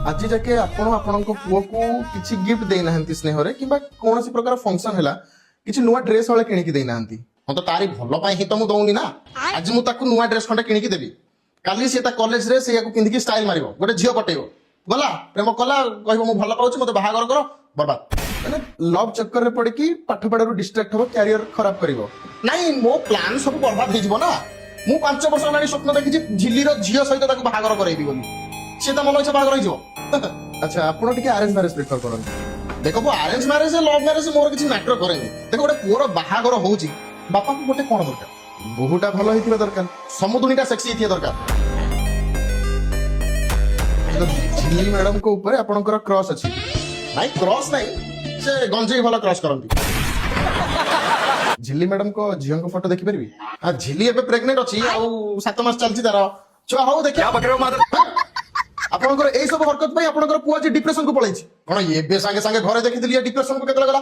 आज जाके आपण आपणक पुओ को किछि गिफ्ट देई नाहंती स्नेह रे किबा कोनोसी प्रकार फंक्शन हला किछि नुवा ड्रेस वाला किनि की देई नाहंती हम तो तारी भलो पाई ही तो मु दउनी ना आज मु ताकू नुवा ड्रेस खंडा किनि की देबी काली से ता कॉलेज रे से याकू पिंदी की स्टाइल मारिबो गोटे झियो पटेइबो गला प्रेम कला कहबो मु भलो पाउची मते बाहागर करो बर्बाद माने लव चक्कर रे पड़ी की पाठ पढ़ा रो डिस्ट्रैक्ट हो कैरियर खराब करिवो नहीं मो प्लान सब बर्बाद हो जिवो ना मु 5 वर्ष लानी स्वप्न देखि झिल्ली रो झियो सहित ताकू बाहागर करैबी बोली से ता मन इच्छा बाहागर हो अच्छा आपण टिके अरेंज मैरिज प्रिफर करन देखो वो अरेंज मैरिज लव मैरिज मोर किछि मैटर करेनी देखो गोटे पुओर बाहागर होउची बापा को गोटे कोन दरकार बहुटा भलो हिथिबा दरकार समुदुनीटा सेक्सी हिथिया दरकार झिल्ली मैडम को ऊपर आपनकर क्रॉस अछि नाइ क्रॉस नाइ से गंजेई भलो क्रॉस करंती झिल्ली मैडम को झियो को फोटो देखि परबी आ झिल्ली एबे प्रेग्नेंट अछि आ 7 मास चलछि तार छुआ हो देखिया बकरे मादर आपनकर एई सब हरकत पई आपनकर पुआ जे डिप्रेशन को पळैछि कोन एबे संगे संगे घरे देखि दिलिया डिप्रेशन को केतला गला